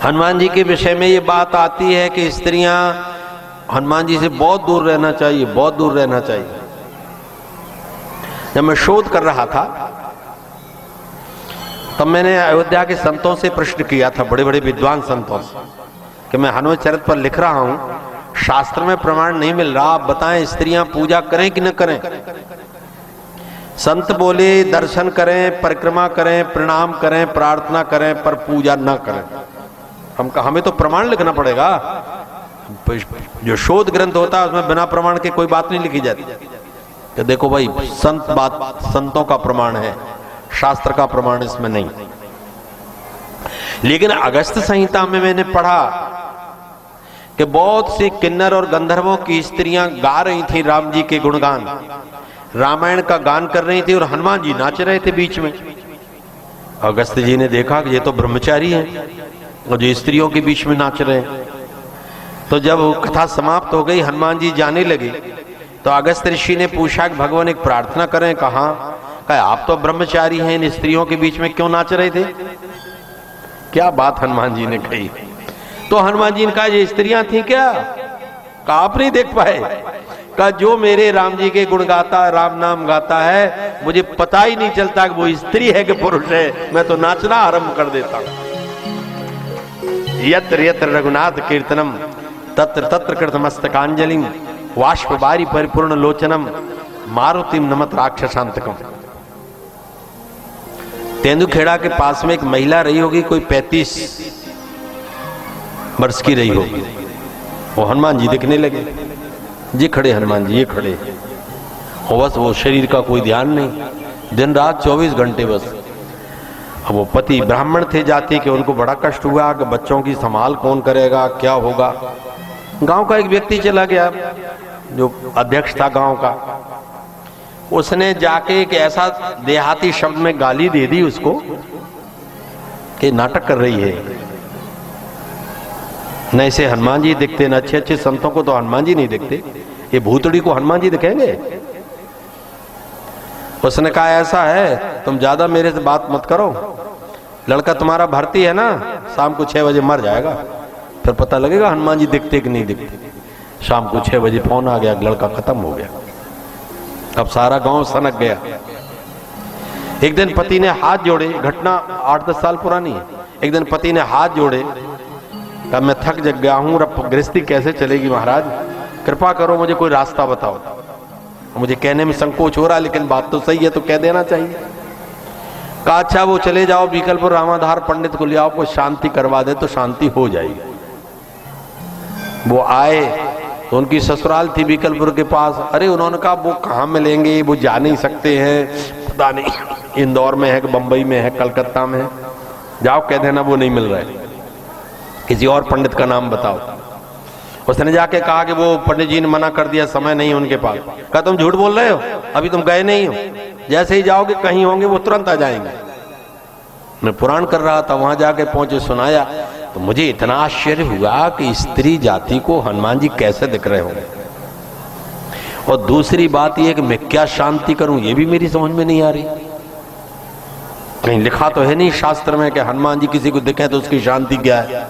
हनुमान जी के विषय में ये बात आती है कि स्त्रियां हनुमान जी से बहुत दूर रहना चाहिए, बहुत दूर रहना चाहिए। जब मैं शोध कर रहा था तब मैंने अयोध्या के संतों से प्रश्न किया था, बड़े बड़े विद्वान संतों से, कि मैं हनुमान चरित्र पर लिख रहा हूं, शास्त्र में प्रमाण नहीं मिल रहा, आप बताएं स्त्रियां पूजा करें कि न करें। संत बोले दर्शन करें, परिक्रमा करें, प्रणाम करें, प्रार्थना करें, पर पूजा न करें। हम कहा हमें तो प्रमाण लिखना पड़ेगा, जो शोध ग्रंथ होता है उसमें बिना प्रमाण के कोई बात नहीं लिखी जाती। कि देखो भाई संतों का प्रमाण है, शास्त्र का प्रमाण इसमें नहीं। लेकिन अगस्त संहिता में मैंने पढ़ा कि बहुत सी किन्नर और गंधर्वों की स्त्रियां गा रही थी राम जी के गुणगान, रामायण का गान कर रही थी और हनुमान जी नाच रहे थे बीच में। अगस्त जी ने देखा कि ये तो ब्रह्मचारी हैं और जो स्त्रियों के बीच में नाच रहे हैं। तो जब कथा समाप्त हो गई, हनुमान जी जाने लगे, तो अगस्त ऋषि ने पूछा कि भगवान एक प्रार्थना करें। कहा आप तो ब्रह्मचारी हैं, इन स्त्रियों के बीच में क्यों नाच रहे थे? क्या बात हनुमान जी ने कही। तो हनुमान जी ने कहा ये स्त्रियां थी क्या? कहा आप नहीं देख पाए? कहा जो मेरे राम जी के गुण गाता है, राम नाम गाता है, मुझे पता ही नहीं चलता कि वो स्त्री है कि पुरुष है, मैं तो नाचना आरंभ कर देता हूं। यत्र यत्र रघुनाथ कीर्तनम तत्र तत्र कृतमस्तकांजलिम वाष्प बारी परिपूर्ण लोचनम मारुतिम नमत राक्षसांतकम। तेंदुखेड़ा के पास में एक महिला रही होगी, कोई 35 वर्ष की रही होगी। वो हनुमान जी दिखने लगे, ये खड़े हनुमान जी, ये खड़े, और बस वो शरीर का कोई ध्यान नहीं, दिन रात 24 घंटे बस। अब वो पति ब्राह्मण थे जाति के, उनको बड़ा कष्ट हुआ कि बच्चों की संभाल कौन करेगा, क्या होगा। गांव का एक व्यक्ति चला गया जो अध्यक्ष था गांव का, उसने जाके एक ऐसा देहाती शब्द में गाली दे दी उसको कि नाटक कर रही है। न इसे हनुमान जी दिखते, न अच्छे अच्छे संतों को तो हनुमान जी नहीं दिखते, ये भूतड़ी को हनुमान जी दिखेंगे? उसने कहा ऐसा है, तुम ज्यादा मेरे से बात मत करो, लड़का तुम्हारा भर्ती है ना, शाम को 6 बजे मर जाएगा, फिर पता लगेगा हनुमान जी दिखते कि नहीं दिखते। शाम को 6 बजे फोन आ गया, लड़का खत्म हो गया। अब सारा गांव सनक गया। एक दिन पति ने हाथ जोड़े, घटना 8-10 साल पुरानी है। एक दिन पति ने हाथ जोड़े, कहा मैं थक जग गया हूं, गृहस्थी कैसे चलेगी महाराज, कृपा करो मुझे कोई रास्ता बताओ। मुझे कहने में संकोच हो रहा, लेकिन बात तो सही है तो कह देना चाहिए। कहा अच्छा वो चले जाओ बीकलपुर रामाधार पंडित को ले आओ, कोई शांति करवा दे तो शांति हो जाएगी। वो आए तो उनकी ससुराल थी बीकलपुर के पास। अरे उन्होंने कहा वो कहाँ मिलेंगे, वो जा नहीं सकते हैं, पता नहीं इंदौर में है कि बंबई में है, कलकत्ता में है, जाओ कह देना वो नहीं मिल रहा है, किसी और पंडित का नाम बताओ। उसने जाके कहा कि वो पंडित जी ने मना कर दिया, समय नहीं उनके पास। कहा तुम झूठ बोल रहे हो, अभी तुम गए नहीं हो, जैसे ही जाओगे कहीं होंगे वो तुरंत आ जाएंगे। मैं पुराण कर रहा था, वहां जाके पहुंचे, सुनाया तो मुझे इतना आश्चर्य हुआ कि स्त्री जाति को हनुमान जी कैसे दिख रहे होंगे। और दूसरी बात यह कि मैं क्या शांति करूं, ये भी मेरी समझ में नहीं आ रही। कहीं लिखा तो है नहीं शास्त्र में कि हनुमान जी किसी को दिखे तो उसकी शांति क्या है।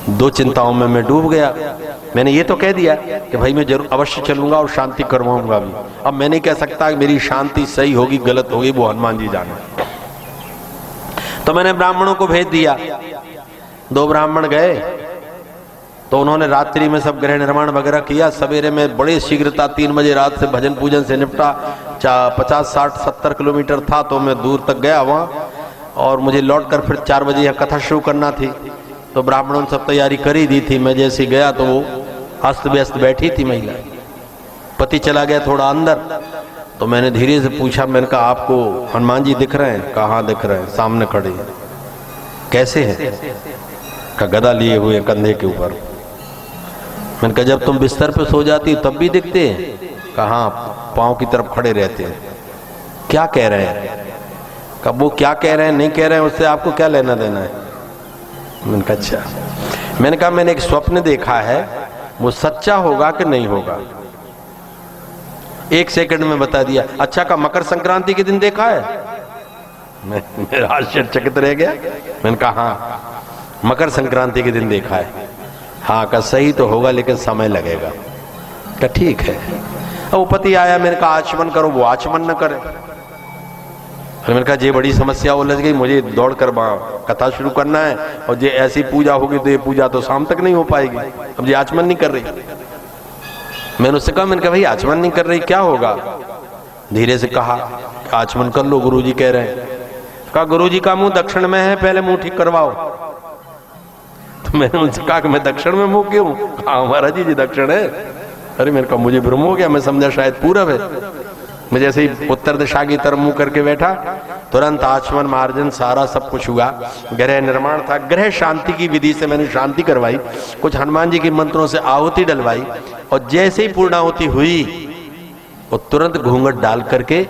दो चिंताओं में मैं डूब गया। मैंने ये तो कह दिया कि भाई मैं जरूर अवश्य चलूंगा और शांति करवाऊंगा भी। अब मैं नहीं कह सकता कि मेरी शांति सही होगी गलत होगी, वो हनुमान जी जाने। तो मैंने ब्राह्मणों को भेज दिया, 2 ब्राह्मण गए तो उन्होंने रात्रि में सब गृह निर्माण वगैरह किया। सवेरे में बड़े शीघ्रता 3 बजे रात से भजन पूजन से निपटा। 50, 60, 70 किलोमीटर था तो मैं दूर तक गया वहाँ, और मुझे लौटकर फिर 4 बजे यहाँ कथा शुरू करना थी। तो ब्राह्मणों ने सब तैयारी कर ही दी थी। मैं जैसे गया तो वो अस्त व्यस्त बैठी थी महिला। पति चला गया थोड़ा अंदर, तो मैंने धीरे से पूछा, मैंने कहा आपको हनुमान जी दिख रहे हैं? कहा दिख रहे हैं, सामने खड़े हैं। कैसे हैं? का गदा लिए हुए कंधे के ऊपर। मैंने कहा जब तुम बिस्तर पे सो जाती तब भी दिखते हैं? कहा पाँव की तरफ खड़े रहते हैं। क्या कह रहे हैं? कब वो क्या कह रहे हैं नहीं कह रहे हैं उससे आपको क्या लेना देना है? मैंने कहा अच्छा। मैंने कहा मैंने एक स्वप्न देखा है, वो सच्चा होगा कि नहीं होगा? 1 सेकंड में बता दिया। अच्छा का मकर संक्रांति के दिन देखा है? मैं आश्चर्यचकित रह गया। मैंने कहा हाँ। मकर संक्रांति के दिन देखा है। हाँ का सही तो होगा लेकिन समय लगेगा। का ठीक है। अब वो पति आया, मैंने कहा आचमन करो, वो आचमन न करे। मैंने कहा ये बड़ी समस्या उलझ गई, मुझे दौड़ कर कथा शुरू करना है और ये ऐसी पूजा होगी तो ये पूजा तो शाम तक नहीं हो पाएगी। अब ये आचमन नहीं कर रही। मैंने उससे कहा, मैंने कहा भाई आचमन नहीं कर रही क्या होगा? धीरे से कहा आचमन कर लो, गुरुजी कह रहे हैं। कहा गुरुजी का मुंह दक्षिण में है, पहले मुंह ठीक करवाओ। तो मैंने उनसे कहा कि मैं दक्षिण में मुंह क्यों? कहा महाराज जी दक्षिण है। अरे मैंने कहा मुझे भ्रम हो गया, मैं समझा शायद पूरब है। मैं जैसे ही उत्तर दिशा की तरफ मुंह करके बैठा, तुरंत आचमन मार्जन सारा सब कुछ हुआ। ग्रह निर्माण था, ग्रह शांति की विधि से मैंने शांति करवाई, कुछ हनुमान जी के मंत्रों से आहुति डलवाई और जैसे ही पूर्णाहुति हुई वो तुरंत घूंघट डाल करके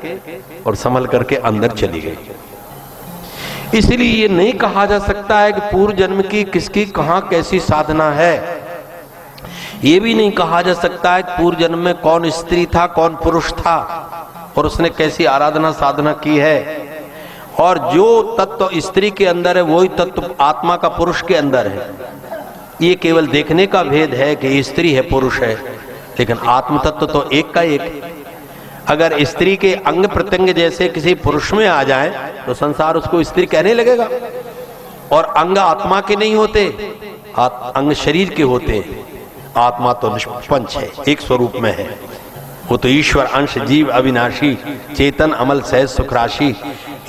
और संभल करके अंदर चली गई। इसलिए ये नहीं कहा जा सकता है कि पूर्व जन्म की किसकी कहां कैसी साधना है। ये भी नहीं कहा जा सकता है कि पूर्व जन्म में कौन स्त्री था कौन पुरुष था और उसने कैसी आराधना साधना की है। और जो तत्व स्त्री के अंदर है वही तत्व आत्मा का पुरुष के अंदर है। ये केवल देखने का भेद है कि स्त्री है पुरुष है, लेकिन आत्म तत्व तो एक का एक। अगर स्त्री के अंग प्रत्यंग जैसे किसी पुरुष में आ जाए तो संसार उसको स्त्री कहने लगेगा। और अंग आत्मा के नहीं होते, अंग शरीर के होते। आत्मा तो निष्पंच है, एक स्वरूप में है। वो तो ईश्वर अंश जीव अविनाशी चेतन अमल सहज सुखराशि।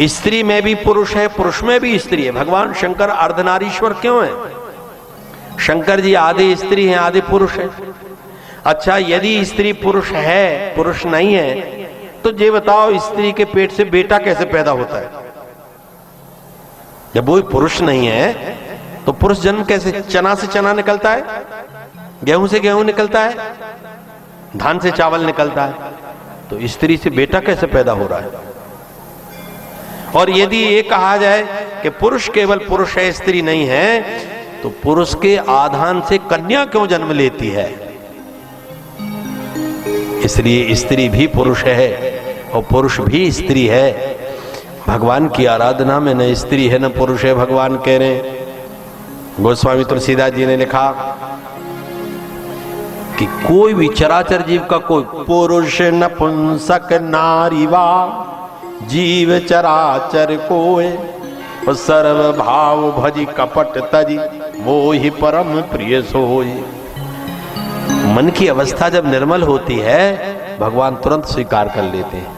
स्त्री में भी पुरुष है, पुरुष में भी स्त्री है। भगवान शंकर अर्धनारीश्वर क्यों है? शंकर जी आधे स्त्री हैं आधे पुरुष है। अच्छा यदि स्त्री पुरुष है पुरुष नहीं है तो ये बताओ स्त्री के पेट से बेटा कैसे पैदा होता है? जब वो पुरुष नहीं है तो पुरुष जन्म कैसे? चना से चना निकलता है, गेहूं से गेहूं निकलता है, धान से चावल निकलता है, तो स्त्री से बेटा कैसे पैदा हो रहा है? और यदि ये कहा जाए कि पुरुष केवल पुरुष है स्त्री नहीं है, तो पुरुष के आधान से कन्या क्यों जन्म लेती है? इसलिए स्त्री भी पुरुष है और पुरुष भी स्त्री है। भगवान की आराधना में न स्त्री है न पुरुष है, भगवान कह रहे हैं। गोस्वामी तुलसीदास जी ने लिखा कि कोई भी चराचर जीव का कोई पुरुष नपुंसक नारीवा जीव चराचर कोय और सर्व भाव भजी कपट तजी मोहि परम प्रिय सोय। मन की अवस्था जब निर्मल होती है भगवान तुरंत स्वीकार कर लेते हैं।